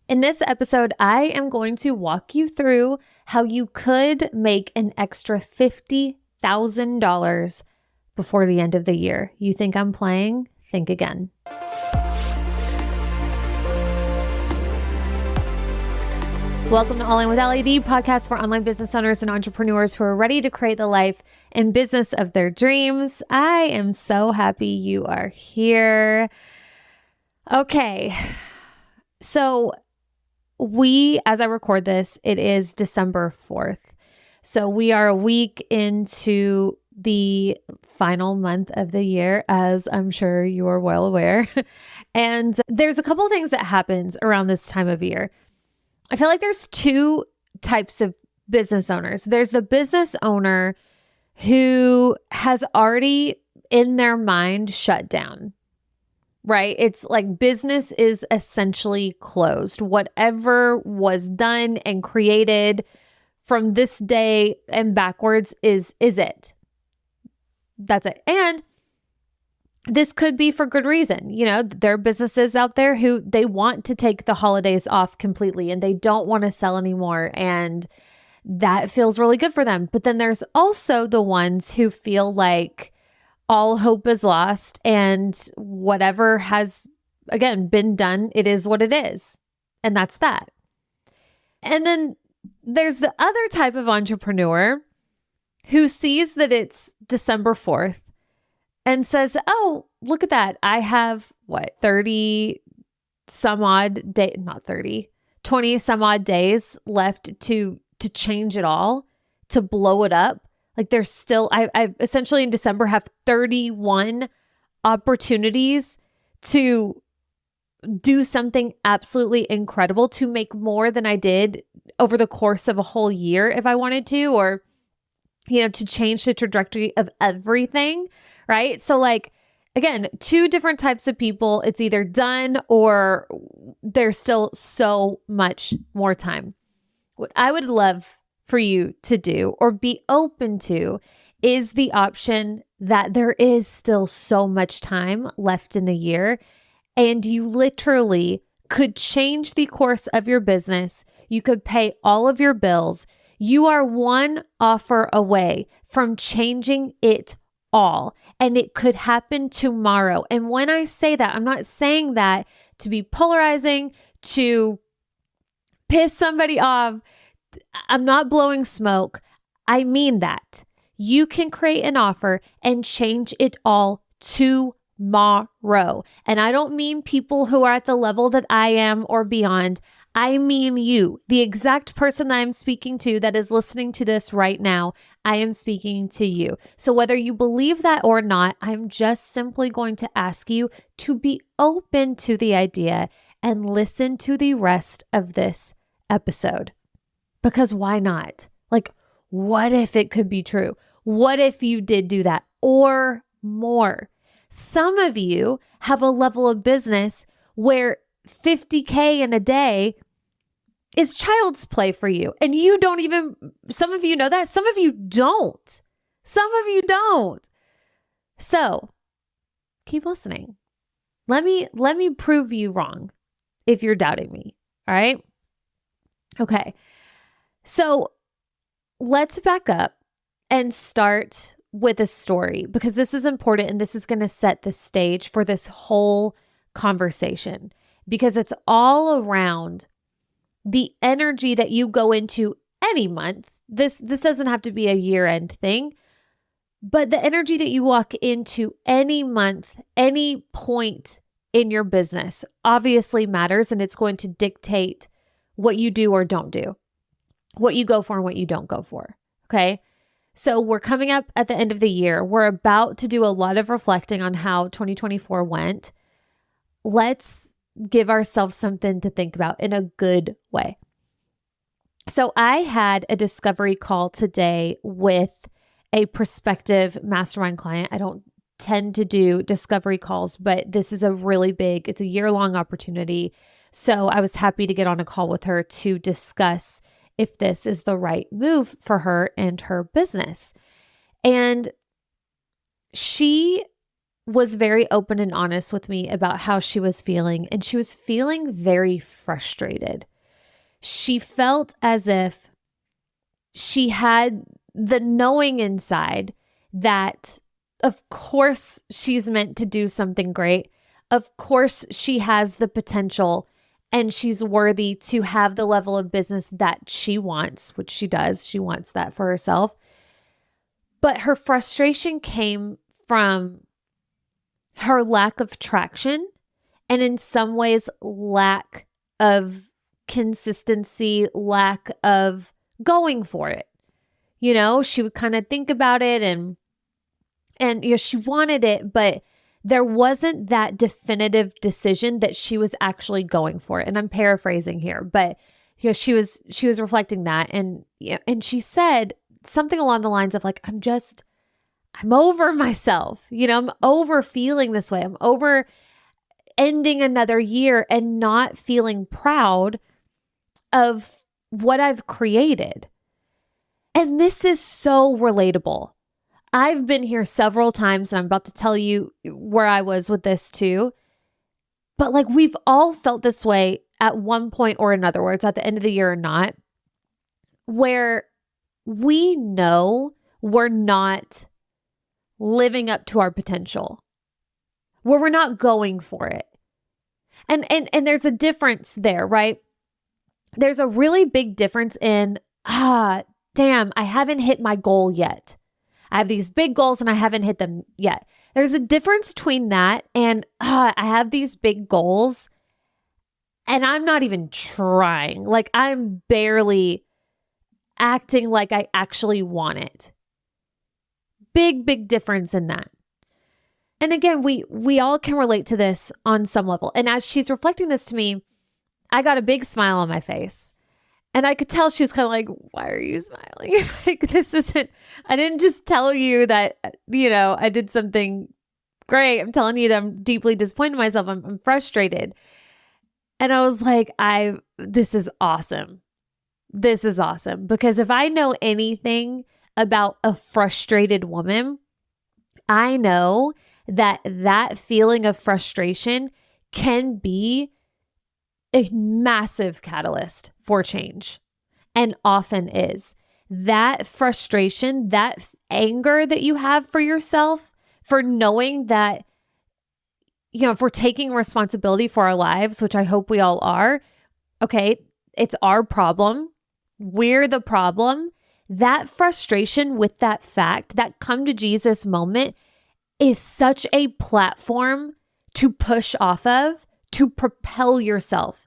In this episode, I am going to walk you through how you could make an extra $50,000 before the end of the year. You think I'm playing? Think again. Welcome to All In with Allie, the podcast for online business owners and entrepreneurs who are ready to create the life and business of their dreams. I am so happy you are here. Okay, so as I record this, it is December 4th. So we are a week into the final month of the year, as I'm sure you are well aware. And there's a couple of things that happens around this time of year. I feel like there's two types of business owners. There's the business owner who has already in their mind shut down. Right? It's like business is essentially closed. Whatever was done and created from this day and backwards is it. That's it. And this could be for good reason. You know, there are businesses out there who they want to take the holidays off completely and they don't want to sell anymore. And that feels really good for them. But then there's also the ones who feel like all hope is lost and whatever has, again, been done, it is what it is. And that's that. And then there's the other type of entrepreneur who sees that it's December 4th and says, oh, look at that. I have 20 some odd days left to change it all, to blow it up. Like there's still, I essentially in December have 31 opportunities to do something absolutely incredible, to make more than I did over the course of a whole year if I wanted to, or, you know, to change the trajectory of everything, right? So like, again, two different types of people. It's either done or there's still so much more time. What I would love for you to do or be open to is the option that there is still so much time left in the year and you literally could change the course of your business. You could pay all of your bills. You are one offer away from changing it all, and it could happen tomorrow. And when I say that, I'm not saying that to be polarizing, to piss somebody off. I'm not blowing smoke. I mean that. You can create an offer and change it all tomorrow. And I don't mean people who are at the level that I am or beyond. I mean you, the exact person that I'm speaking to that is listening to this right now. I am speaking to you. So whether you believe that or not, I'm just simply going to ask you to be open to the idea and listen to the rest of this episode. Because why not? Like, what if it could be true? What if you did do that or more? Some of you have a level of business where $50K in a day is child's play for you. And you don't even, some of you know that, some of you don't. Some of you don't. So keep listening. Let me prove you wrong if you're doubting me. All right. Okay. So let's back up and start with a story because this is important and this is going to set the stage for this whole conversation because it's all around the energy that you go into any month. This doesn't have to be a year-end thing, but the energy that you walk into any month, any point in your business obviously matters and it's going to dictate what you do or don't do. What you go for and what you don't go for. Okay. So we're coming up at the end of the year. We're about to do a lot of reflecting on how 2024 went. Let's give ourselves something to think about in a good way. So I had a discovery call today with a prospective mastermind client. I don't tend to do discovery calls, but this is it's a year-long opportunity. So I was happy to get on a call with her to discuss if this is the right move for her and her business. And she was very open and honest with me about how she was feeling, and she was feeling very frustrated. She felt as if she had the knowing inside that, of course, she's meant to do something great. Of course, she has the potential and she's worthy to have the level of business that she wants, which she does. She wants that for herself. But her frustration came from her lack of traction and in some ways lack of consistency, lack of going for it. She would kind of think about it and she wanted it, but there wasn't that definitive decision that she was actually going for it. And I'm paraphrasing here, but she was reflecting that, and she said something along the lines of like, I'm over myself. I'm over feeling this way. I'm over ending another year and not feeling proud of what I've created. And this is so relatable. I've been here several times, and I'm about to tell you where I was with this too. But like, we've all felt this way at one point or another, where it's at the end of the year or not, where we know we're not living up to our potential, where we're not going for it. And there's a difference there, right? There's a really big difference in, damn, I haven't hit my goal yet. I have these big goals and I haven't hit them yet. There's a difference between that and I have these big goals and I'm not even trying. Like, I'm barely acting like I actually want it. Big difference in that. And again, we all can relate to this on some level. And as she's reflecting this to me, I got a big smile on my face. And I could tell she was kind of like, why are you smiling? Like, I didn't just tell you that, I did something great. I'm telling you that I'm deeply disappointed in myself. I'm frustrated. And I was like, this is awesome. This is awesome. Because if I know anything about a frustrated woman, I know that feeling of frustration can be a massive catalyst for change, and often is. That frustration, that anger that you have for yourself, for knowing that, if we're taking responsibility for our lives, which I hope we all are, okay, it's our problem. We're the problem. That frustration with that fact, that come to Jesus moment, is such a platform to push off of, to propel yourself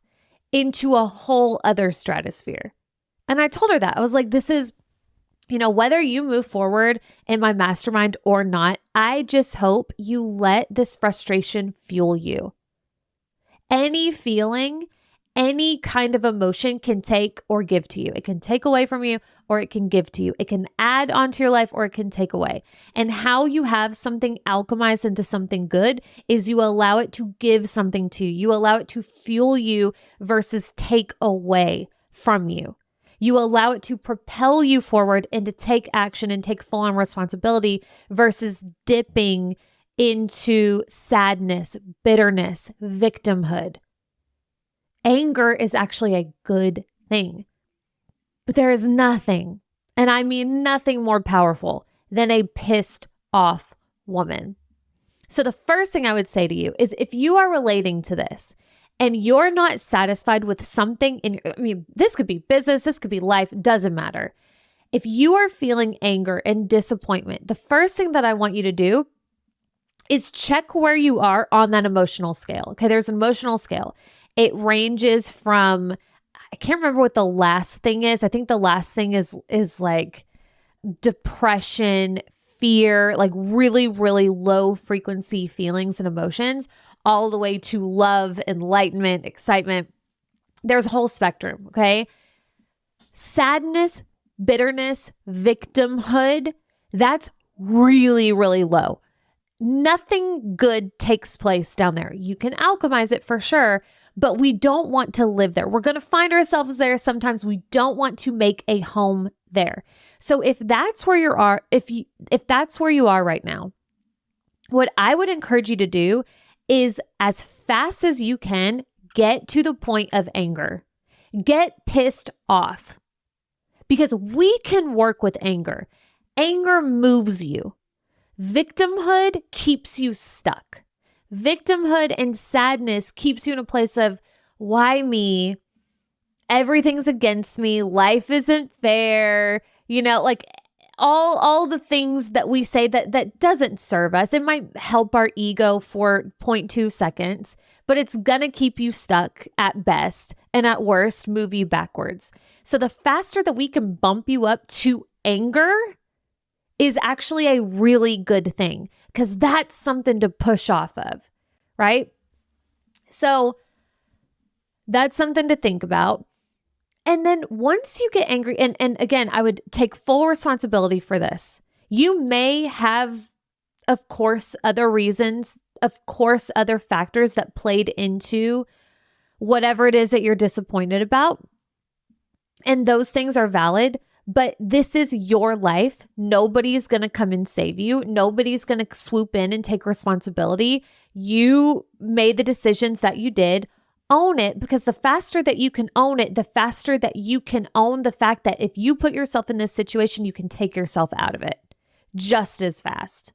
into a whole other stratosphere. And I told her that. I was like, this is, whether you move forward in my mastermind or not, I just hope you let this frustration fuel you. Any feeling, any kind of emotion can take or give to you. It can take away from you or it can give to you. It can add onto your life or it can take away. And how you have something alchemized into something good is you allow it to give something to you. You allow it to fuel you versus take away from you. You allow it to propel you forward and to take action and take full-on responsibility versus dipping into sadness, bitterness, victimhood. Anger is actually a good thing. But there is nothing, and I mean nothing more powerful than a pissed off woman. So the first thing I would say to you is, if you are relating to this and you're not satisfied with something this could be business, this could be life, doesn't matter. If you are feeling anger and disappointment, the first thing that I want you to do is check where you are on that emotional scale. Okay, there's an emotional scale. It ranges from, I can't remember what the last thing is. I think the last thing is like depression, fear, like really, really low frequency feelings and emotions, all the way to love, enlightenment, excitement. There's a whole spectrum, okay? Sadness, bitterness, victimhood, that's really, really low. Nothing good takes place down there. You can alchemize it for sure, but we don't want to live there. We're going to find ourselves there. Sometimes we don't want to make a home there. So if that's where you are, if that's where you are right now, what I would encourage you to do is, as fast as you can, get to the point of anger. Get pissed off, because we can work with anger. Anger moves you. Victimhood keeps you stuck. Victimhood and sadness keeps you in a place of, why me? Everything's against me. Life isn't fair. Like all the things that we say that doesn't serve us. It might help our ego for 0.2 seconds, but it's going to keep you stuck at best, and at worst, move you backwards. So the faster that we can bump you up to anger is actually a really good thing, because that's something to push off of, right? So that's something to think about. And then once you get angry, and again, I would take full responsibility for this. You may have, of course, other reasons, of course, other factors that played into whatever it is that you're disappointed about. And those things are valid, but this is your life. Nobody's going to come and save you. Nobody's going to swoop in and take responsibility. You made the decisions that you did. Own it, because the faster that you can own it, the faster that you can own the fact that if you put yourself in this situation, you can take yourself out of it just as fast.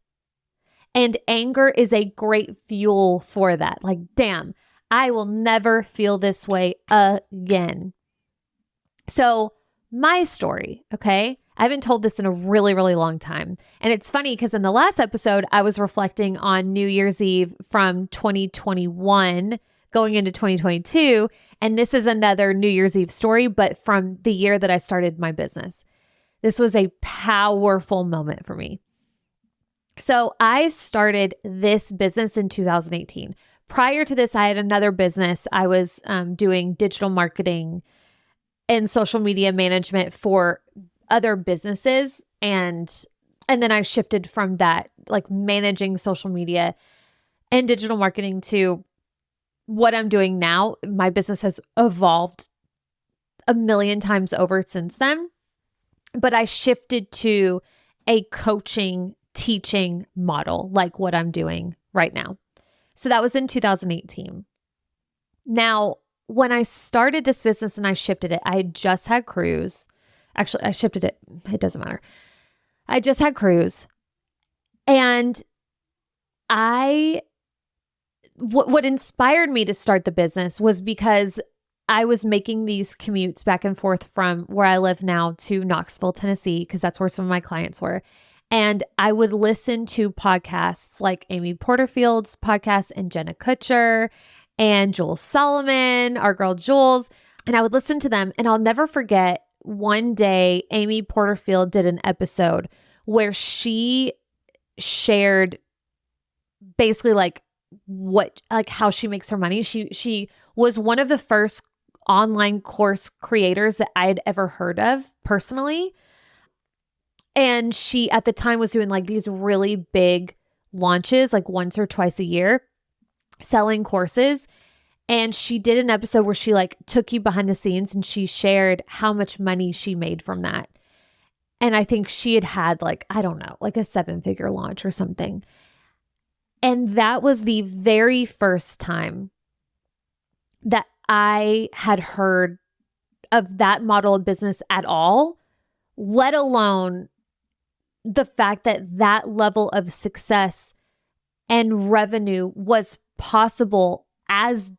And anger is a great fuel for that. Like, damn, I will never feel this way again. So my story, okay? I haven't told this in a really, really long time. And it's funny because in the last episode, I was reflecting on New Year's Eve from 2021 going into 2022. And this is another New Year's Eve story, but from the year that I started my business. This was a powerful moment for me. So I started this business in 2018. Prior to this, I had another business. I was doing digital marketing and social media management for other businesses. And then I shifted from that, like managing social media and digital marketing, to what I'm doing now. My business has evolved a million times over since then, but I shifted to a coaching, teaching model like what I'm doing right now. So that was in 2018. Now, when I started this business and I shifted it, I had just had Cruise. Actually, I shifted it. It doesn't matter. I just had Cruise. And what inspired me to start the business was because I was making these commutes back and forth from where I live now to Knoxville, Tennessee, because that's where some of my clients were. And I would listen to podcasts like Amy Porterfield's podcast and Jenna Kutcher and Jules Solomon, our girl Jules. And I would listen to them. And I'll never forget, one day, Amy Porterfield did an episode where she shared basically like how she makes her money. She was one of the first online course creators that I had ever heard of personally. And she at the time was doing like these really big launches, like once or twice a year, selling courses. And she did an episode where she like took you behind the scenes and she shared how much money she made from that. And I think she had like, I don't know, like a 7-figure launch or something. And that was the very first time that I had heard of that model of business at all, let alone the fact that that level of success and revenue was possible as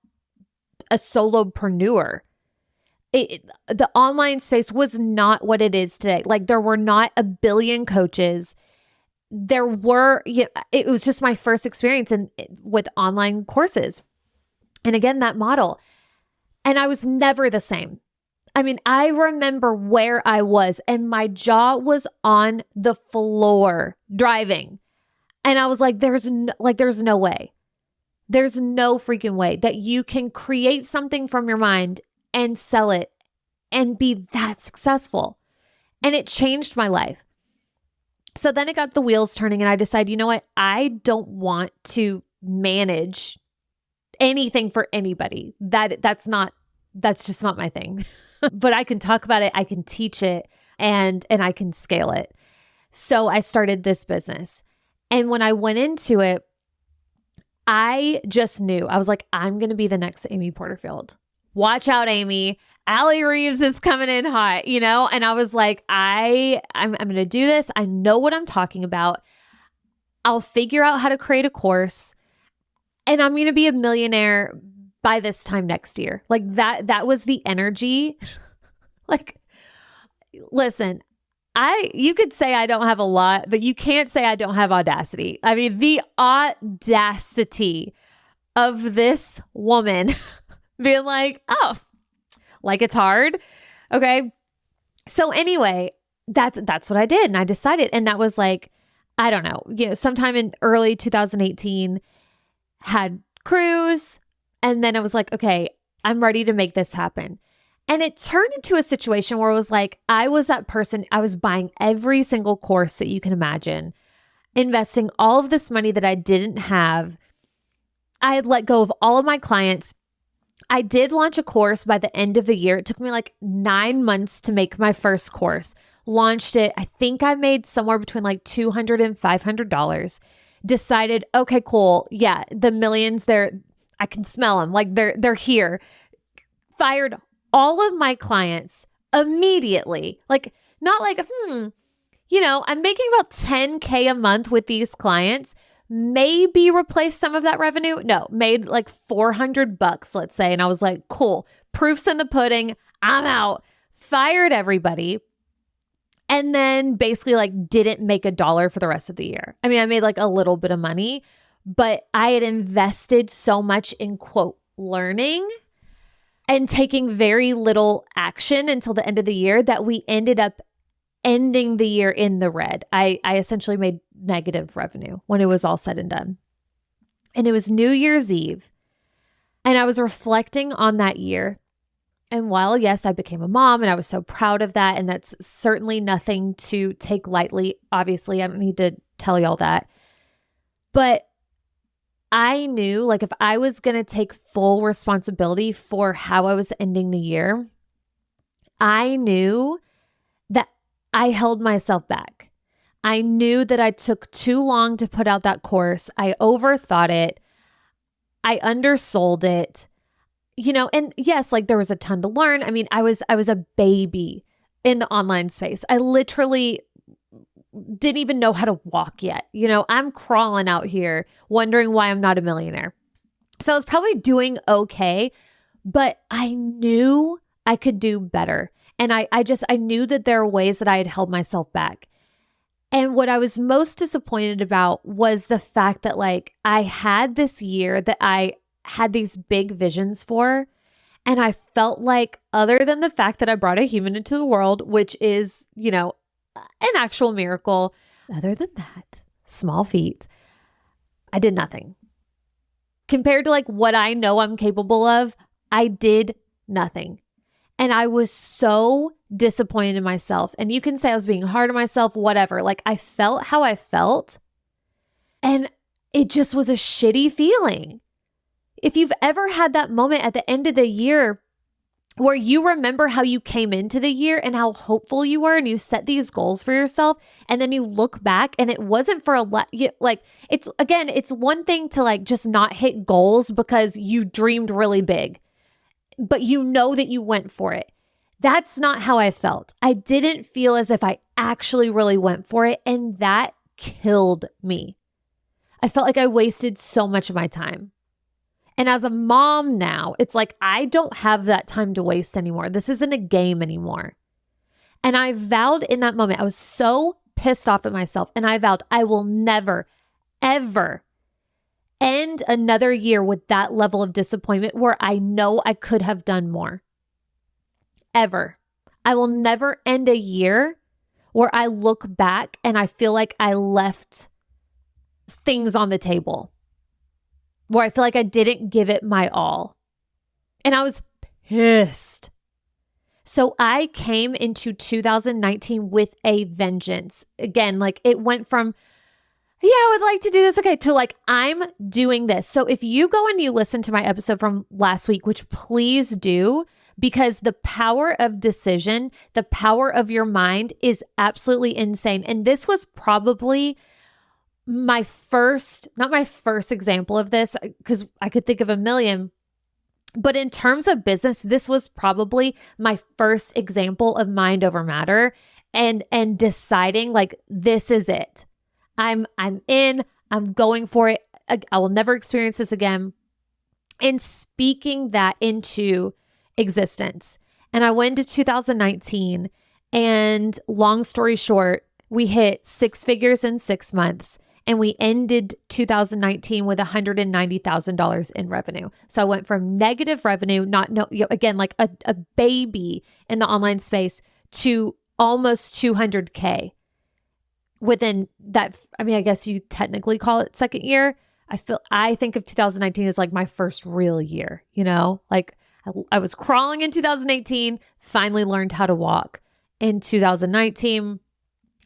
a solopreneur. The online space was not what it is today. Like, there were not a billion coaches. There were, it was just my first experience with online courses. And again, that model. And I was never the same. I mean, I remember where I was and my jaw was on the floor driving. And I was like, there's no way. There's no freaking way that you can create something from your mind and sell it and be that successful. And it changed my life. So then it got the wheels turning and I decided, you know what? I don't want to manage anything for anybody. That's just not my thing. But I can talk about it, I can teach it, and I can scale it. So I started this business. And when I went into it, I just knew. I was like, I'm going to be the next Amy Porterfield. Watch out, Amy. Allie Reeves is coming in hot, And I was like, I'm going to do this. I know what I'm talking about. I'll figure out how to create a course, and I'm going to be a millionaire by this time next year. Like that was the energy. Like, listen, you could say I don't have a lot, but you can't say I don't have audacity. I mean, the audacity of this woman being like, oh, like it's hard. Okay. So anyway, that's what I did. And I decided, and that was like, I don't know, sometime in early 2018, had cruise. And then I was like, okay, I'm ready to make this happen. And it turned into a situation where it was like, I was that person, I was buying every single course that you can imagine, investing all of this money that I didn't have. I had let go of all of my clients. I did launch a course by the end of the year. It took me like 9 months to make my first course. Launched it. I think I made somewhere between like $200 and $500. Decided, okay, cool. Yeah, the millions, I can smell them. Like they're here. Fired all of my clients immediately. Like, not like, I'm making about $10K a month with these clients. Maybe replace some of that revenue. No, made like $400, let's say. And I was like, cool. Proof's in the pudding. I'm out. Fired everybody. And then basically like didn't make $1 for the rest of the year. I mean, I made like a little bit of money, but I had invested so much in quote learning and taking very little action until the end of the year that we ended up ending the year in the red. I essentially made negative revenue when it was all said and done. And it was New Year's Eve. And I was reflecting on that year. And while, yes, I became a mom and I was so proud of that, and that's certainly nothing to take lightly. Obviously, I don't need to tell y'all that. But I knew, like, if I was going to take full responsibility for how I was ending the year, I knew that I held myself back. I knew that I took too long to put out that course. I overthought it. I undersold it. And yes, like there was a ton to learn. I mean, I was a baby in the online space. I literally didn't even know how to walk yet. I'm crawling out here wondering why I'm not a millionaire. So I was probably doing okay, but I knew I could do better. And I knew that there are ways that I had held myself back. And what I was most disappointed about was the fact that like I had this year that I had these big visions for. And I felt like, other than the fact that I brought a human into the world, which is, an actual miracle, other than that, small feat, I did nothing. Compared to like what I know I'm capable of, I did nothing. And I was so disappointed in myself. And you can say I was being hard on myself, whatever. Like I felt how I felt. And it just was a shitty feeling. If you've ever had that moment at the end of the year where you remember how you came into the year and how hopeful you were and you set these goals for yourself, and then you look back and it wasn't for a lot, like it's one thing to like just not hit goals because you dreamed really big, but you know that you went for it. That's not how I felt. I didn't feel as if I actually really went for it, and that killed me. I felt like I wasted so much of my time. And as a mom now, it's like, I don't have that time to waste anymore. This isn't a game anymore. And I vowed in that moment, I was so pissed off at myself. And I vowed I will never, ever end another year with that level of disappointment where I know I could have done more. Ever. I will never end a year where I look back and I feel like I left things on the table, where I feel like I didn't give it my all. And I was pissed. So I came into 2019 with a vengeance. Again, like it went from, yeah, I would like to do this, okay, to like, I'm doing this. So if you go and you listen to my episode from last week, which please do, because the power of decision, the power of your mind is absolutely insane. And this was probably not my first example of this, because I could think of a million, but in terms of business, this was probably my first example of mind over matter and deciding like, this is it. I'm going for it. I will never experience this again. And speaking that into existence. And I went to 2019, and long story short, we hit 6 figures in 6 months. And we ended 2019 with $190,000 in revenue. So I went from negative revenue, again, like a baby in the online space, to almost 200K within that. I mean, I guess you technically call it second year. I think of 2019 as like my first real year, like I was crawling in 2018, finally learned how to walk in 2019,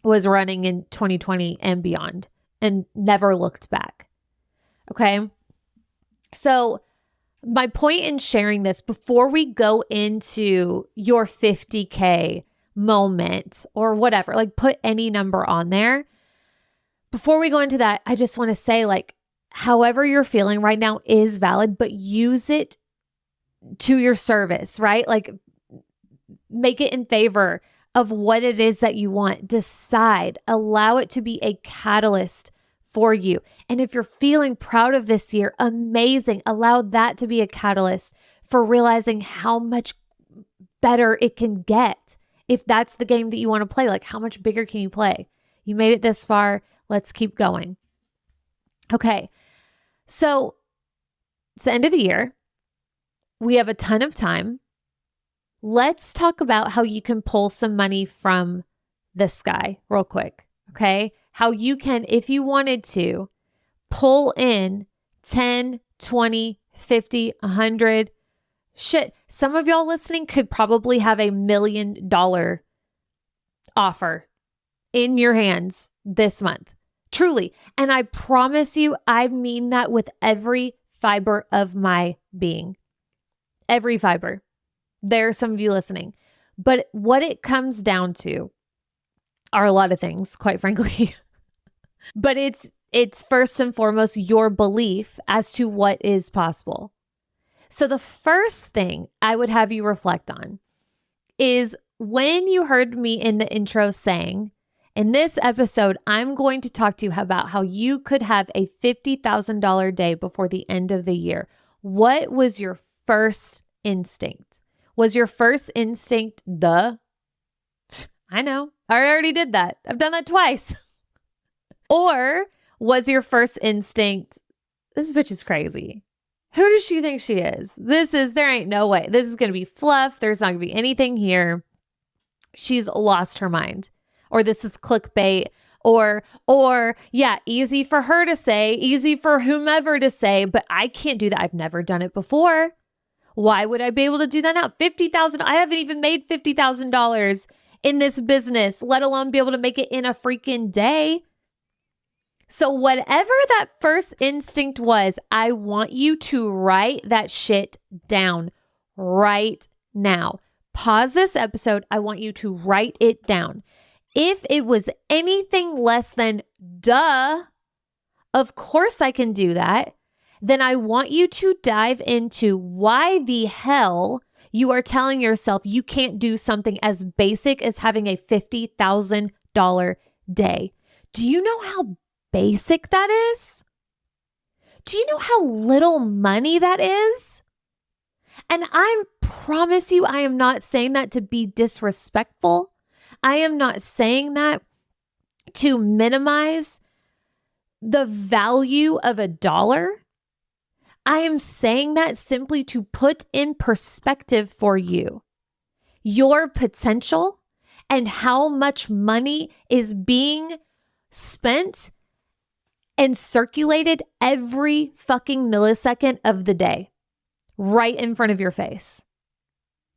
was running in 2020 and beyond, and never looked back. Okay. So my point in sharing this, before we go into your 50K moment or whatever, like put any number on there. Before we go into that, I just want to say, like, however you're feeling right now is valid, but use it to your service, right? Like, make it in favor of what it is that you want. Decide, allow it to be a catalyst for you. And if you're feeling proud of this year, amazing. Allow that to be a catalyst for realizing how much better it can get. If that's the game that you want to play, like, how much bigger can you play? You made it this far. Let's keep going. Okay. So it's the end of the year. We have a ton of time. Let's talk about how you can pull some money from the sky real quick. Okay. How you can, if you wanted to, pull in 10, 20, 50, 100. Shit. Some of y'all listening could probably have $1 million offer in your hands this month. Truly. And I promise you, I mean that with every fiber of my being. Every fiber. There are some of you listening. But what it comes down to are a lot of things, quite frankly. But it's first and foremost your belief as to what is possible. So the first thing I would have you reflect on is when you heard me in the intro saying, in this episode, I'm going to talk to you about how you could have a $50,000 day before the end of the year. What was your first instinct? Was your first instinct, I know, I already did that. I've done that twice. Or was your first instinct, this bitch is crazy. Who does she think she is? There ain't no way. This is going to be fluff. There's not going to be anything here. She's lost her mind. Or this is clickbait, or yeah, easy for her to say, easy for whomever to say, but I can't do that. I've never done it before. Why would I be able to do that now? $50,000. I haven't even made $50,000 in this business, let alone be able to make it in a freaking day. So whatever that first instinct was, I want you to write that shit down right now. Pause this episode. I want you to write it down. If it was anything less than of course I can do that, then I want you to dive into why the hell you are telling yourself you can't do something as basic as having a $50,000 day. Do you know how basic that is? Do you know how little money that is? And I promise you, I am not saying that to be disrespectful. I am not saying that to minimize the value of a dollar. I am saying that simply to put in perspective for you your potential and how much money is being spent and circulated every fucking millisecond of the day right in front of your face.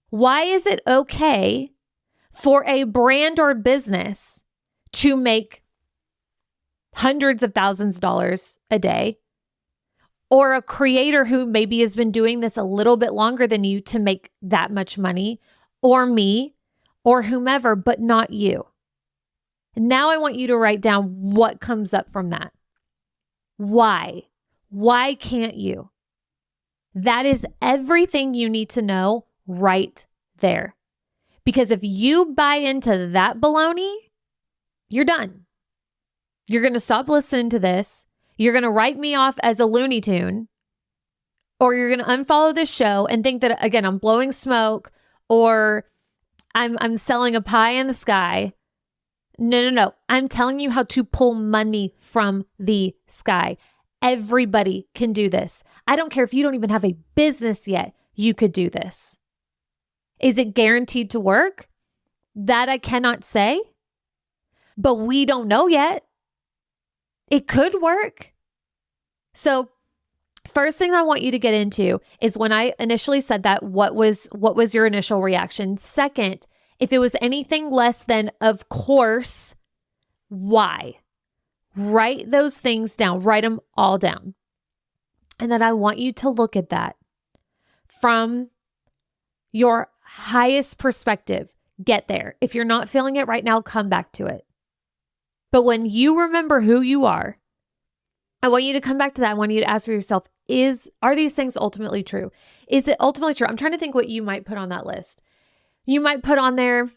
Why is it okay for a brand or business to make hundreds of thousands of dollars a day, or a creator who maybe has been doing this a little bit longer than you to make that much money, or me, or whomever, but not you? And now I want you to write down what comes up from that. Why? Why can't you? That is everything you need to know right there. Because if you buy into that baloney, you're done. You're going to stop listening to this. You're going to write me off as a Looney Tune, or you're going to unfollow this show and think that, again, I'm blowing smoke or I'm selling a pie in the sky. No. I'm telling you how to pull money from the sky. Everybody can do this. I don't care if you don't even have a business yet, you could do this. Is it guaranteed to work? That I cannot say, but we don't know yet. It could work. So first thing I want you to get into is when I initially said that, what was your initial reaction? Second, if it was anything less than, of course, why? Write those things down. Write them all down. And then I want you to look at that from your highest perspective. Get there. If you're not feeling it right now, come back to it. But when you remember who you are, I want you to come back to that. I want you to ask yourself, are these things ultimately true? Is it ultimately true? I'm trying to think what you might put on that list. You might put on there,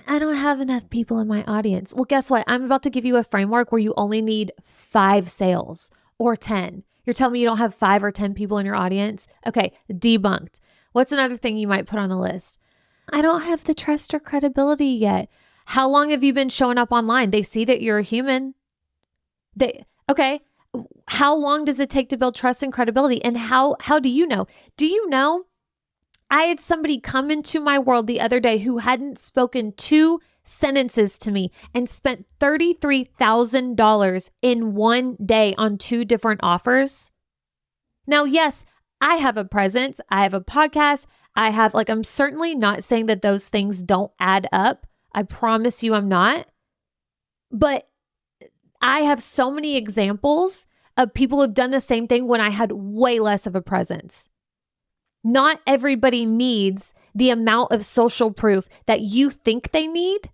I don't have enough people in my audience. Well, guess what? I'm about to give you a framework where you only need 5 sales or 10. You're telling me you don't have 5 or 10 people in your audience? Okay, debunked. What's another thing you might put on the list? I don't have the trust or credibility yet. How long have you been showing up online? They see that you're a human. Okay, how long does it take to build trust and credibility? And how do you know? Do you know? I had somebody come into my world the other day who hadn't spoken 2 sentences to me and spent $33,000 in one day on 2 different offers. Now, yes, I have a presence. I have a podcast. I'm certainly not saying that those things don't add up. I promise you I'm not. But I have so many examples of people who've done the same thing when I had way less of a presence. Not everybody needs the amount of social proof that you think they need.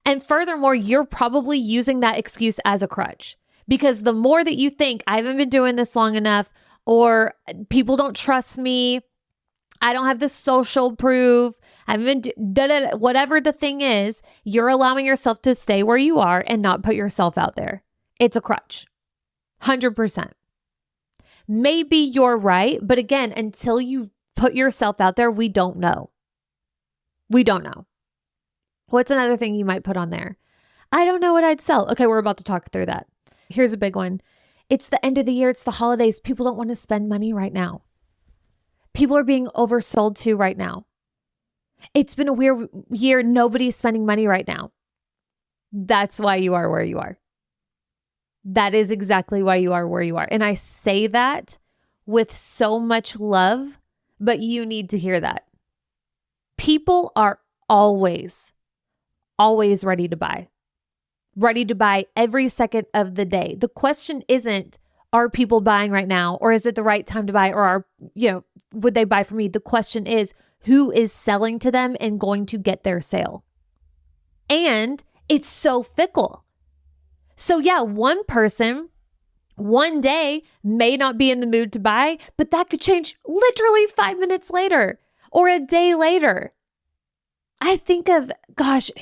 And furthermore, you're probably using that excuse as a crutch, because the more that you think, I haven't been doing this long enough, or people don't trust me, I don't have the social proof, I haven't been, whatever the thing is, you're allowing yourself to stay where you are and not put yourself out there. It's a crutch. 100%. Maybe you're right, but again, until you put yourself out there, we don't know. We don't know. What's another thing you might put on there? I don't know what I'd sell. Okay, we're about to talk through that. Here's a big one. It's the end of the year. It's the holidays. People don't want to spend money right now. People are being oversold to right now. It's been a weird year. Nobody's spending money right now. That's why you are where you are. That is exactly why you are where you are. And I say that with so much love, but you need to hear that. People are always ready to buy every second of the day. The question isn't, are people buying right now? Or is it the right time to buy? Or would they buy from me? The question is, who is selling to them and going to get their sale? And it's so fickle. So yeah, one person one day may not be in the mood to buy, but that could change literally 5 minutes later or a day later. I think of,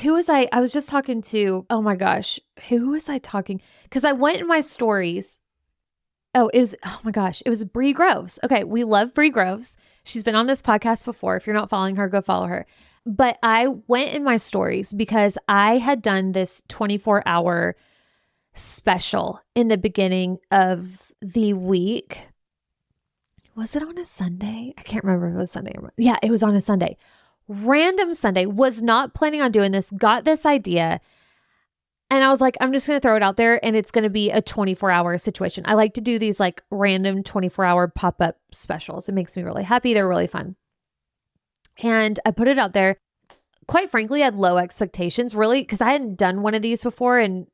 who was I? I was just talking to, who was I talking? Because I went in my stories. It was Bree Groves. Okay, we love Bree Groves. She's been on this podcast before. If you're not following her, go follow her. But I went in my stories because I had done this 24-hour special in the beginning of the week. Was it on a Sunday? I can't remember if it was Sunday or yeah, it was on a Sunday. Random Sunday. Was not planning on doing this. Got this idea. And I was like, I'm just going to throw it out there and it's going to be a 24-hour situation. I like to do these like random 24-hour pop-up specials. It makes me really happy. They're really fun. And I put it out there. Quite frankly, I had low expectations, really, because I hadn't done one of these before and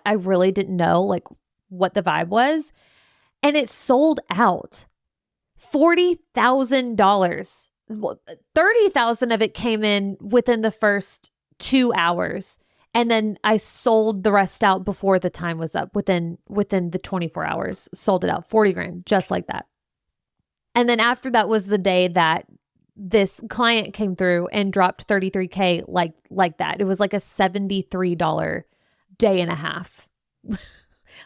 I really didn't know like what the vibe was. And it sold out. $40,000. $30,000 of it came in within the first 2 hours. And then I sold the rest out before the time was up, within the 24 hours, sold it out, 40 grand, just like that. And then after that was the day that this client came through and dropped 33K like that. It was like a $73 day and a half.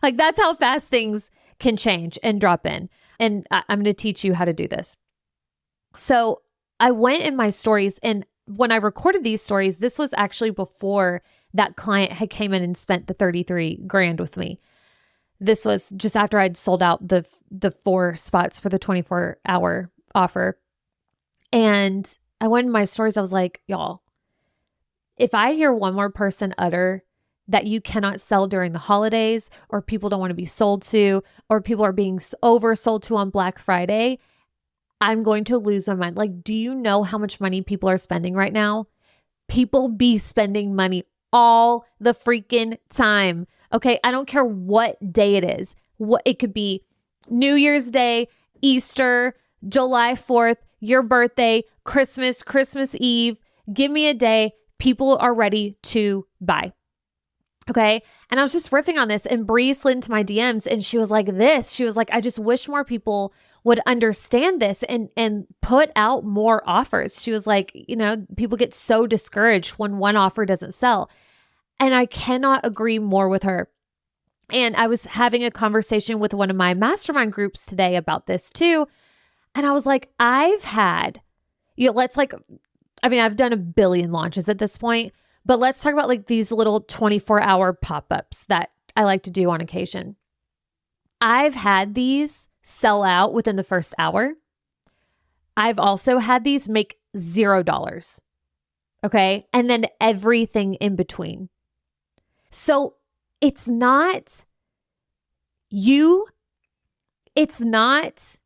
Like that's how fast things can change and drop in. And I'm going to teach you how to do this. So I went in my stories, and when I recorded these stories, this was actually before that client had came in and spent the 33 grand with me. This was just after I'd sold out the 4 spots for the 24-hour offer. And I went in my stories, I was like, y'all, if I hear one more person utter that you cannot sell during the holidays, or people don't want to be sold to, or people are being oversold to on Black Friday, I'm going to lose my mind. Like, do you know how much money people are spending right now? People be spending money all the freaking time. Okay. I don't care what day it is. What it could be New Year's Day, Easter, July 4th, your birthday, Christmas Eve. Give me a day. People are ready to buy. Okay. And I was just riffing on this, and Bree slid into my DMs and she was like I just wish more people would understand this and put out more offers. She was like, people get so discouraged when one offer doesn't sell. And I cannot agree more with her. And I was having a conversation with one of my mastermind groups today about this too. And I was like, I've done a billion launches at this point, but let's talk about like these little 24-hour pop-ups that I like to do on occasion. I've had these sell out within the first hour. I've also had these make $0. Okay. And then everything in between. So it's not you. It's not,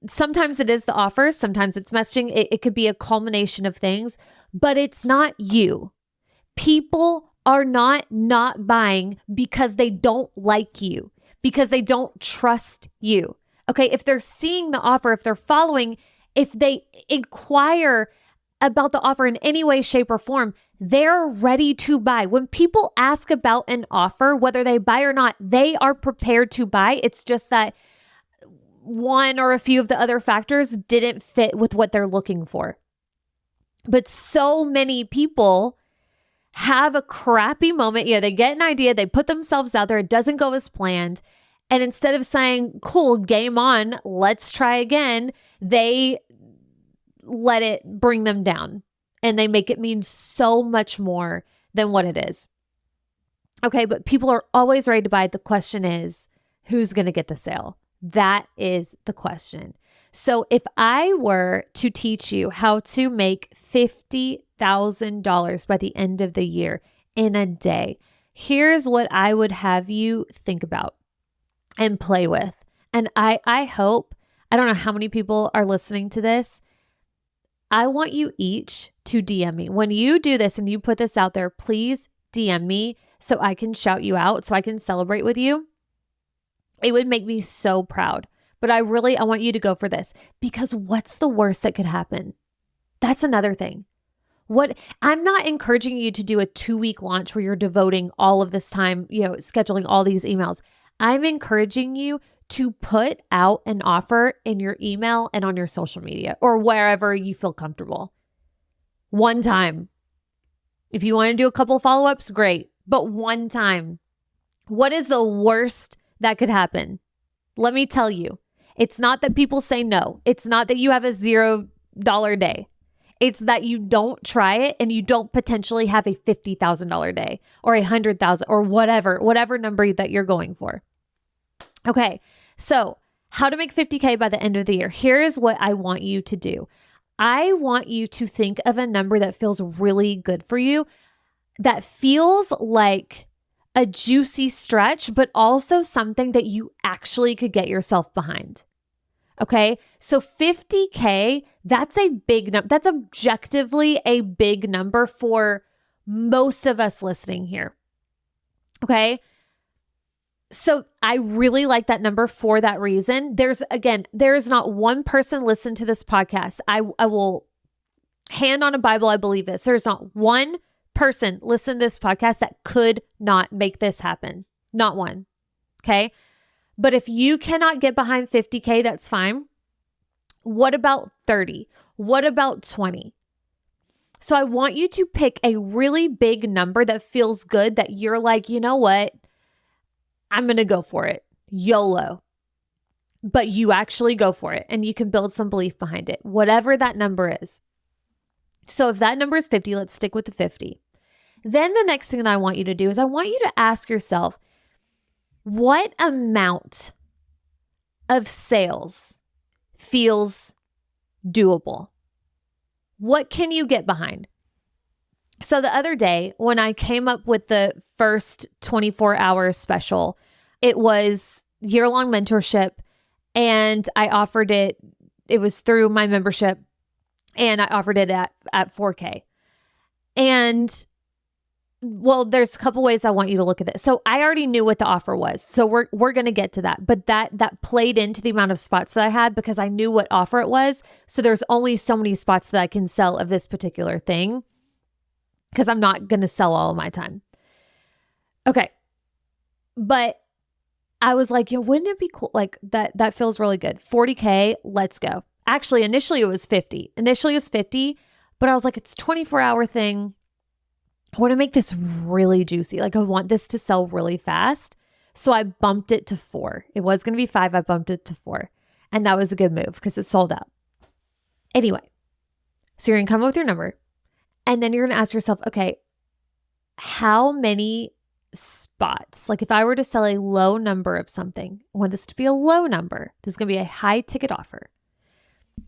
sometimes it is the offer. Sometimes it's messaging. It could be a culmination of things, but it's not you. People are not buying because they don't like you, because they don't trust you. Okay. If they're seeing the offer, if they're following, if they inquire about the offer in any way, shape, or form, they're ready to buy. When people ask about an offer, whether they buy or not, they are prepared to buy. It's just that one or a few of the other factors didn't fit with what they're looking for. But so many people have a crappy moment. Yeah, they get an idea, they put themselves out there, it doesn't go as planned. And instead of saying, cool, game on, let's try again, they let it bring them down, and they make it mean so much more than what it is. Okay, but people are always ready to buy. The question is, who's going to get the sale? That is the question. So if I were to teach you how to make $50,000 by the end of the year in a day, here's what I would have you think about and play with. And I hope, I don't know how many people are listening to this. I want you each to DM me. When you do this and you put this out there, please DM me so I can shout you out, so I can celebrate with you. It would make me so proud. But I want you to go for this, because what's the worst that could happen? That's another thing. I'm not encouraging you to do a 2-week launch where you're devoting all of this time, scheduling all these emails. I'm encouraging you to put out an offer in your email and on your social media or wherever you feel comfortable. One time. If you want to do a couple of follow-ups, great. But one time. What is the worst that could happen? Let me tell you. It's not that people say no. It's not that you have a $0 day. It's that you don't try it and you don't potentially have a $50,000 day or $100,000 or whatever number that you're going for. Okay. So how to make 50K by the end of the year. Here's what I want you to do. I want you to think of a number that feels really good for you, that feels like a juicy stretch, but also something that you actually could get yourself behind. Okay. So 50K, that's a big number. That's objectively a big number for most of us listening here. Okay. So I really like that number for that reason. There is not one person listen to this podcast. I will hand on a Bible, I believe this. There's not one person listen to this podcast that could not make this happen. Not one. Okay. But if you cannot get behind 50K, that's fine. What about 30? What about 20? So I want you to pick a really big number that feels good, that you're like, you know what? I'm going to go for it. YOLO. But you actually go for it and you can build some belief behind it, whatever that number is. So if that number is 50, let's stick with the 50. Then the next thing that I want you to do is I want you to ask yourself, what amount of sales feels doable? What can you get behind? So the other day when I came up with the first 24-hour special, it was year-long mentorship, and I offered it. It was through my membership, and I offered it at 4K. And well, there's a couple ways I want you to look at this. So I already knew what the offer was. So we're going to get to that. But that played into the amount of spots that I had because I knew what offer it was. So there's only so many spots that I can sell of this particular thing because I'm not going to sell all of my time. Okay. But I was like, wouldn't it be cool? Like that feels really good. 40K, let's go. Actually, initially it was 50. But I was like, it's a 24-hour thing. I want to make this really juicy. Like I want this to sell really fast. So I bumped it to 4. It was going to be 5. I bumped it to 4. And that was a good move because it sold out. Anyway, so you're going to come up with your number. And then you're going to ask yourself, okay, how many spots? Like if I were to sell a low number of something, I want this to be a low number. This is going to be a high ticket offer.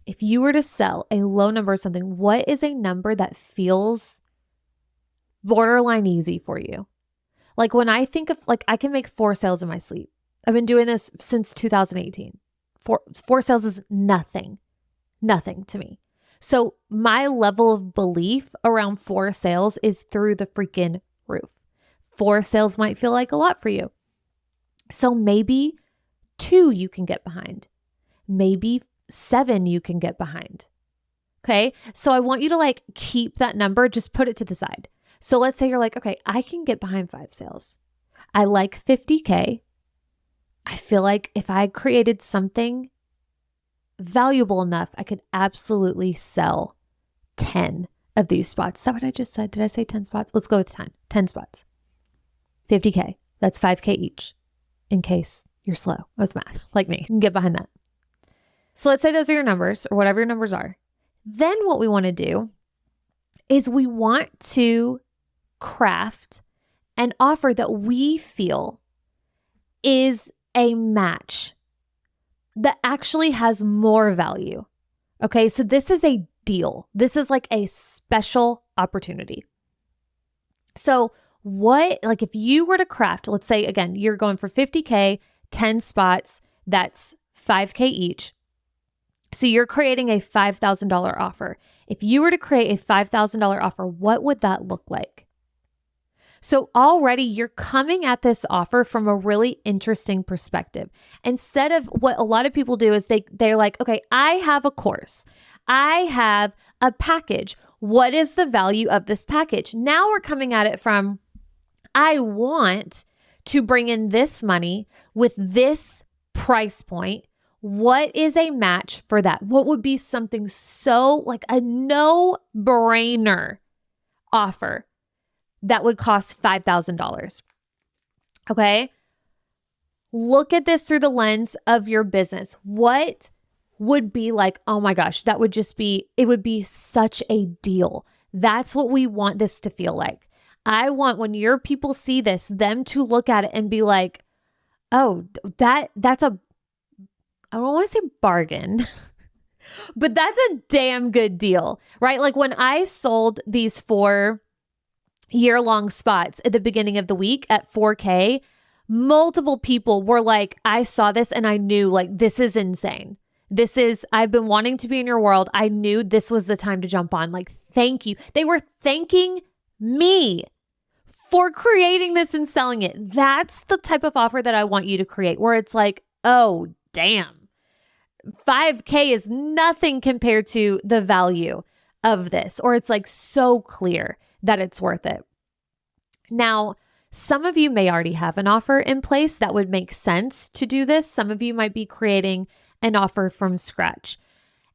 If you were to sell a low number of something, what is a number that feels borderline easy for you? Like when I think of, like, I can make 4 sales in my sleep. I've been doing this since 2018. Four sales is nothing to me. So my level of belief around 4 sales is through the freaking roof. 4 sales might feel like a lot for you. So maybe 2 you can get behind. Maybe 7 you can get behind. Okay. So I want you to like keep that number, just put it to the side. So let's say you're like, okay, I can get behind 5 sales. I like 50K. I feel like if I created something valuable enough, I could absolutely sell 10 of these spots. Is that what I just said? Did I say 10 spots? Let's go with 10. 10 spots. 50K. That's 5K each in case you're slow with math like me. You can get behind that. So let's say those are your numbers or whatever your numbers are. Then what we want to do is we want to craft an offer that we feel is a match that actually has more value. Okay, so this is a deal. This is like a special opportunity. So like if you were to craft, let's say again, you're going for 50K, 10 spots, that's 5K each. So you're creating a $5,000 offer. If you were to create a $5,000 offer, what would that look like? So already you're coming at this offer from a really interesting perspective. Instead of what a lot of people do is they're like, okay, I have a course. I have a package. What is the value of this package? Now we're coming at it from, I want to bring in this money with this price point. What is a match for that? What would be something so like a no-brainer offer that would cost $5,000? Okay. Look at this through the lens of your business. What would be like, oh my gosh, it would be such a deal. That's what we want this to feel like. I want when your people see this, them to look at it and be like, oh, that's a, I don't want to say bargain, but that's a damn good deal, right? Like when I sold these 4 year-long spots at the beginning of the week at 4K, multiple people were like, I saw this and I knew like, this is insane. I've been wanting to be in your world. I knew this was the time to jump on. Like, thank you. They were thanking me for creating this and selling it. That's the type of offer that I want you to create where it's like, oh, damn. 5K is nothing compared to the value of this, or it's like so clear that it's worth it. Now, some of you may already have an offer in place that would make sense to do this. Some of you might be creating an offer from scratch.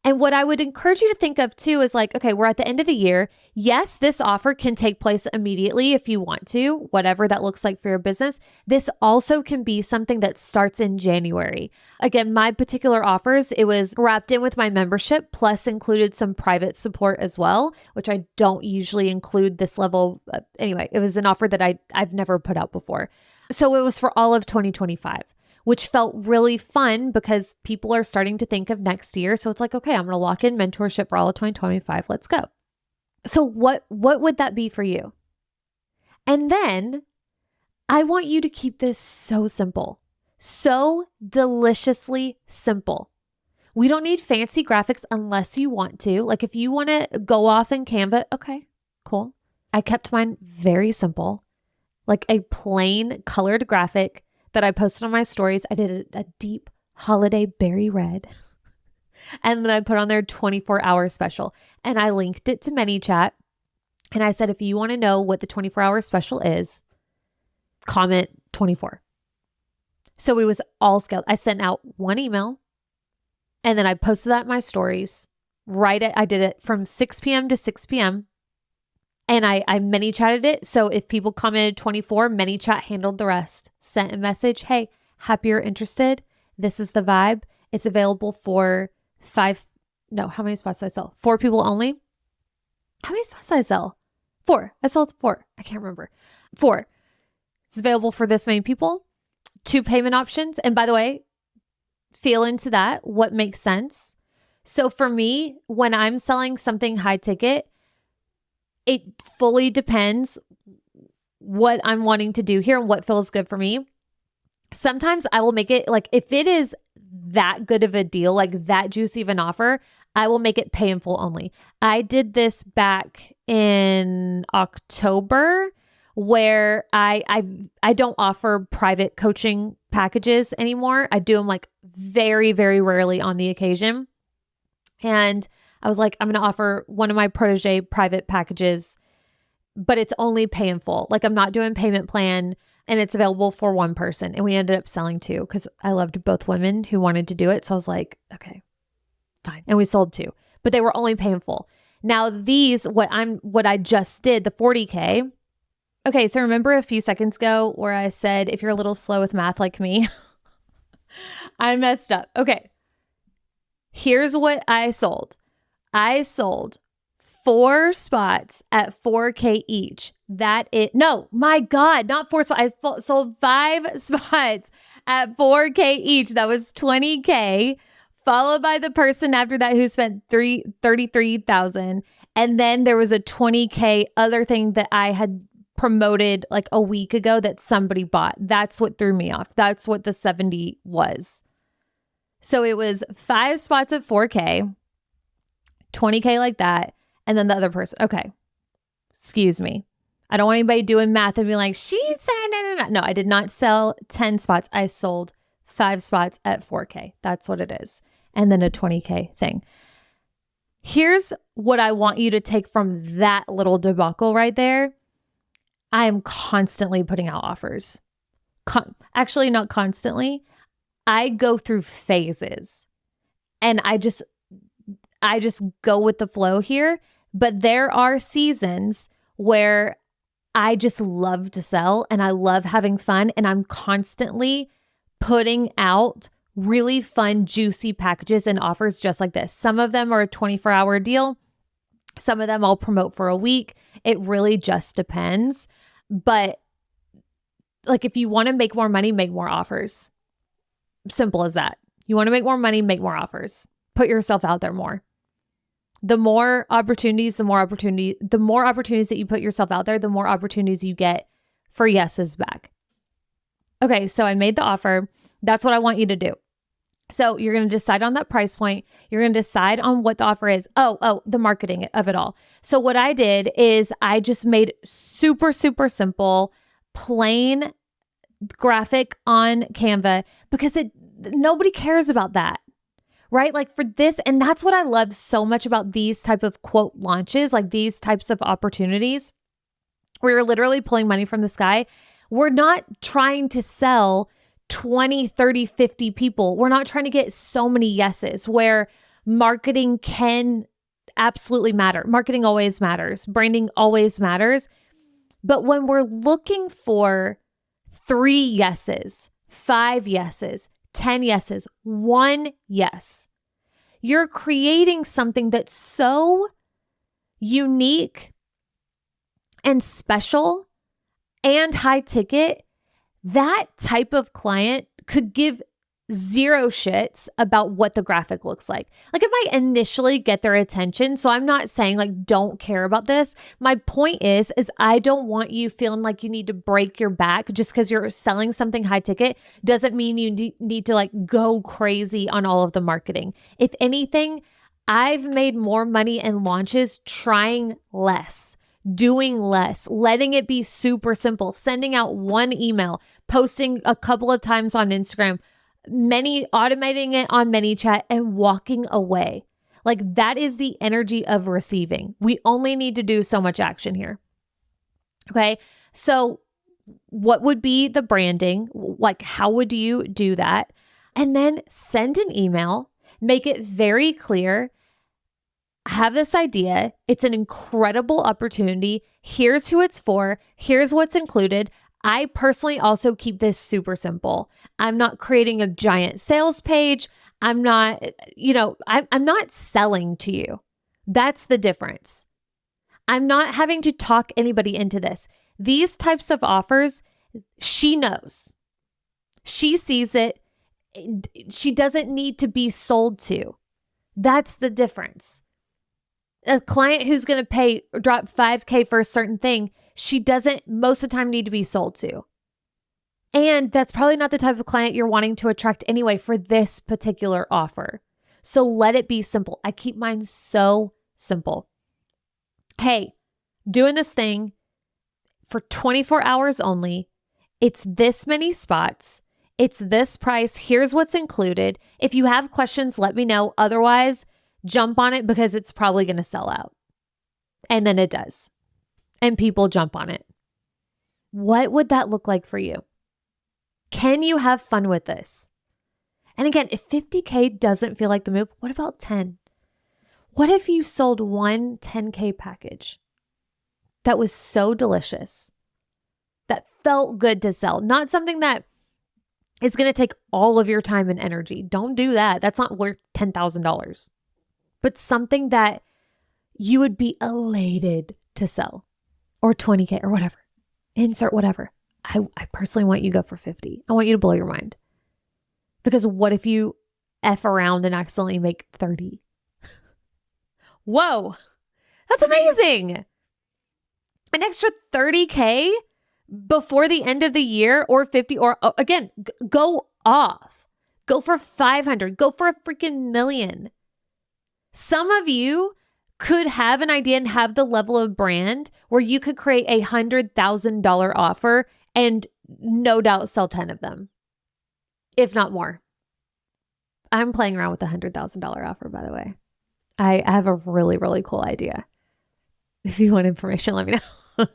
And what I would encourage you to think of too is like, okay, we're at the end of the year. Yes, this offer can take place immediately if you want to, whatever that looks like for your business. This also can be something that starts in January. Again, my particular offers, it was wrapped in with my membership, plus included some private support as well, which I don't usually include this level. Anyway, it was an offer that I've never put out before. So it was for all of 2025. Which felt really fun because people are starting to think of next year. So it's like, okay, I'm going to lock in mentorship for all of 2025. Let's go. So what would that be for you? And then I want you to keep this so simple, so deliciously simple. We don't need fancy graphics unless you want to. Like if you want to go off in Canva, okay, cool. I kept mine very simple, like a plain colored graphic that I posted on my stories. I did a deep holiday berry red. And then I put on their 24-hour special. And I linked it to ManyChat. And I said, if you want to know what the 24-hour special is, comment 24. So it was all scaled. I sent out one email. And then I posted that in my stories. I did it from 6 p.m. to 6 p.m. And I ManyChatted it. So if people commented 24, ManyChat handled the rest. Sent a message, hey, happy you're interested. This is the vibe. It's available for how many spots did I sell? 4 people only. How many spots did I sell? 4. I sold 4. I can't remember. 4. It's available for this many people. 2 payment options. And by the way, feel into that, what makes sense. So for me, when I'm selling something high ticket, it fully depends what I'm wanting to do here and what feels good for me. Sometimes I will make it like, if it is that good of a deal, like that juicy of an offer, I will make it pay in full only. I did this back in October where I don't offer private coaching packages anymore. I do them like very, very rarely on the occasion. And I was like, I'm going to offer one of my protege private packages, but it's only pay in full. Like I'm not doing payment plan and it's available for one person. And we ended up selling 2 because I loved both women who wanted to do it. So I was like, okay, fine. And we sold 2, but they were only pay in full. Now these, what I just did, the 40K. Okay. So remember a few seconds ago where I said, if you're a little slow with math like me, I messed up. Okay. Here's what I sold. I sold 4 spots at 4K each. My God, not 4 spots. I sold 5 spots at 4K each. That was 20K, followed by the person after that who spent $33,000. And then there was a 20K other thing that I had promoted like a week ago that somebody bought. That's what threw me off. That's what the 70 was. So it was 5 spots at 4K, 20K like that. And then the other person. Okay. Excuse me. I don't want anybody doing math and being like, she said, no. No, I did not sell 10 spots. I sold 5 spots at 4K. That's what it is. And then a 20K thing. Here's what I want you to take from that little debacle right there. I am constantly putting out offers. Actually, not constantly. I go through phases and I just go with the flow here. But there are seasons where I just love to sell and I love having fun. And I'm constantly putting out really fun, juicy packages and offers just like this. Some of them are a 24-hour deal. Some of them I'll promote for a week. It really just depends. But like, if you want to make more money, make more offers. Simple as that. You want to make more money, make more offers. Put yourself out there more. The more opportunities that you put yourself out there, the more opportunities you get for yeses back. Okay, so I made the offer. That's what I want you to do. So you're going to decide on that price point. You're going to decide on what the offer is. Oh, the marketing of it all. So what I did is I just made super, super simple, plain graphic on Canva because nobody cares about that. right? Like for this, and that's what I love so much about these type of quote launches, like these types of opportunities where you're literally pulling money from the sky. We're not trying to sell 20, 30, 50 people. We're not trying to get so many yeses where marketing can absolutely matter. Marketing always matters. Branding always matters. But when we're looking for 3 yeses, 5 yeses, 10 yeses, 1 yes, you're creating something that's so unique and special and high ticket. That type of client could give 0 shits about what the graphic looks like. Like it might initially get their attention. So I'm not saying like don't care about this. My point is I don't want you feeling like you need to break your back just because you're selling something high ticket doesn't mean you need to like go crazy on all of the marketing. If anything, I've made more money in launches trying less, doing less, letting it be super simple, sending out 1 email, posting a couple of times on Instagram, automating it on ManyChat and walking away. Like that is the energy of receiving. We only need to do so much action here. Okay. So what would be the branding? Like how would you do that? And then send an email, make it very clear. I have this idea. It's an incredible opportunity. Here's who it's for. Here's what's included. I personally also keep this super simple. I'm not creating a giant sales page. I'm not, I'm not selling to you. That's the difference. I'm not having to talk anybody into this. These types of offers, she knows. She sees it. She doesn't need to be sold to. That's the difference. A client who's going to drop $5,000 for a certain thing, she doesn't most of the time need to be sold to. And that's probably not the type of client you're wanting to attract anyway for this particular offer. So let it be simple. I keep mine so simple. Hey, doing this thing for 24 hours only. It's this many spots. It's this price. Here's what's included. If you have questions, let me know. Otherwise, jump on it because it's probably going to sell out. And then it does. And people jump on it. What would that look like for you? Can you have fun with this? And again, if $50,000 doesn't feel like the move, what about 10? What if you sold one $10,000 package that was so delicious, that felt good to sell, not something that is going to take all of your time and energy. Don't do that. That's not worth $10,000. But something that you would be elated to sell, or 20K or whatever. Insert whatever. I personally want you to go for 50. I want you to blow your mind. Because what if you F around and accidentally make 30? Whoa, that's amazing. An extra 30K before the end of the year, or 50, or again, go off. Go for 500. Go for a freaking million. Some of you could have an idea and have the level of brand where you could create a $100,000 offer and no doubt sell 10 of them, if not more. I'm playing around with a $100,000 offer, by the way. I have a really, really cool idea. If you want information, let me know.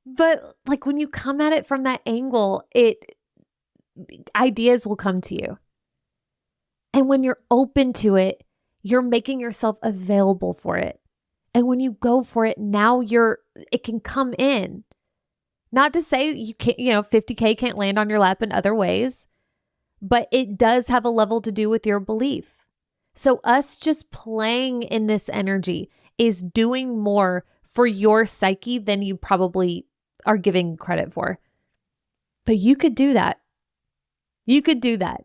But like when you come at it from that angle, ideas will come to you. And when you're open to it, you're making yourself available for it. And when you go for it, now it can come in. Not to say you can't, 50K can't land on your lap in other ways, but it does have a level to do with your belief. So us just playing in this energy is doing more for your psyche than you probably are giving credit for. But you could do that. You could do that.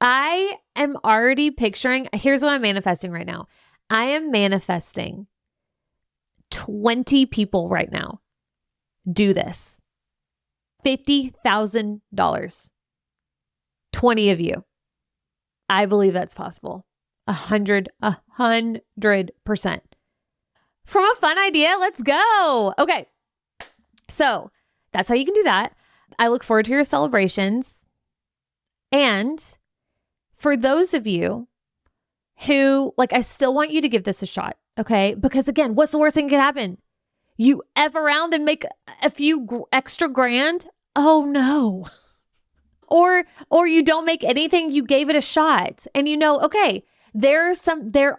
I am already picturing, here's what I'm manifesting right now. I am manifesting 20 people right now do this. $50,000. 20 of you. I believe that's possible. 100%. From a fun idea, let's go. Okay. So that's how you can do that. I look forward to your celebrations. And for those of you who, like, I still want you to give this a shot, okay? Because again, what's the worst thing that could happen? You F around and make a few extra grand? Oh no. Or you don't make anything, you gave it a shot. And okay, there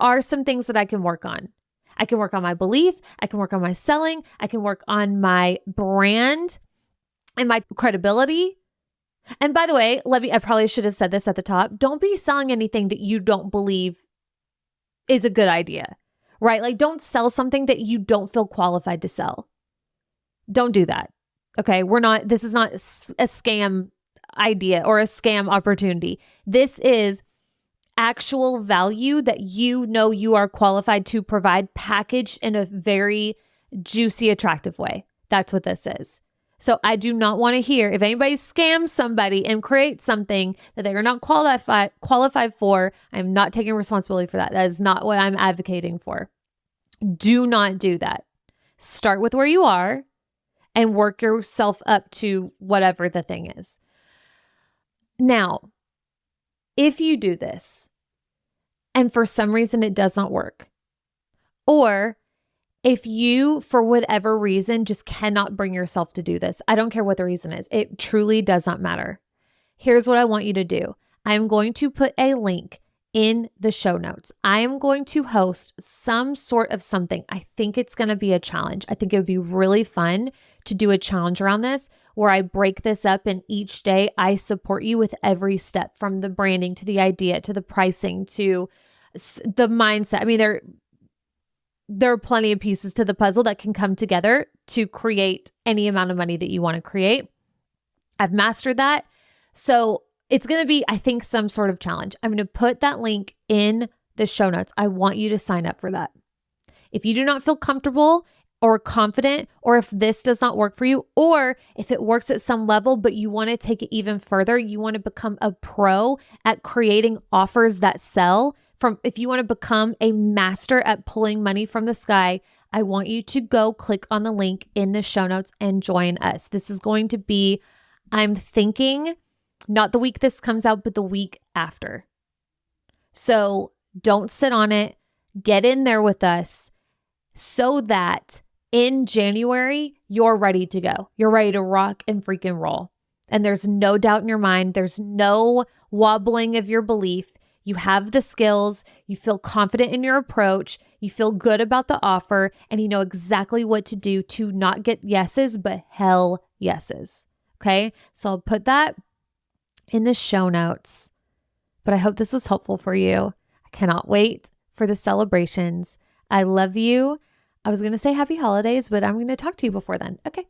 are some things that I can work on. I can work on my belief, I can work on my selling, I can work on my brand and my credibility. And by the way, I probably should have said this at the top. Don't be selling anything that you don't believe is a good idea, right? Like, don't sell something that you don't feel qualified to sell. Don't do that. Okay. This is not a scam idea or a scam opportunity. This is actual value that you are qualified to provide, packaged in a very juicy, attractive way. That's what this is. So I do not want to hear if anybody scams somebody and creates something that they are not qualified for. I'm not taking responsibility for that. That is not what I'm advocating for. Do not do that. Start with where you are and work yourself up to whatever the thing is. Now, if you do this and for some reason it does not work, or if you, for whatever reason, just cannot bring yourself to do this, I don't care what the reason is. It truly does not matter. Here's what I want you to do. I'm going to put a link in the show notes. I am going to host some sort of something. I think it's going to be a challenge. I think it would be really fun to do a challenge around this where I break this up, and each day I support you with every step, from the branding to the idea to the pricing to the mindset. I mean, there are plenty of pieces to the puzzle that can come together to create any amount of money that you want to create. I've mastered that. So it's going to be, I think, some sort of challenge. I'm going to put that link in the show notes. I want you to sign up for that. If you do not feel comfortable or confident, or if this does not work for you, or if it works at some level, but you want to take it even further, you want to become a pro at creating offers that sell, if you want to become a master at pulling money from the sky, I want you to go click on the link in the show notes and join us. This is going to be, I'm thinking, not the week this comes out, but the week after. So don't sit on it. Get in there with us so that in January, you're ready to go. You're ready to rock and freaking roll. And there's no doubt in your mind. There's no wobbling of your belief. You have the skills, you feel confident in your approach, you feel good about the offer, and you know exactly what to do to not get yeses, but hell yeses. Okay, so I'll put that in the show notes, but I hope this was helpful for you. I cannot wait for the celebrations. I love you. I was going to say happy holidays, but I'm going to talk to you before then. Okay,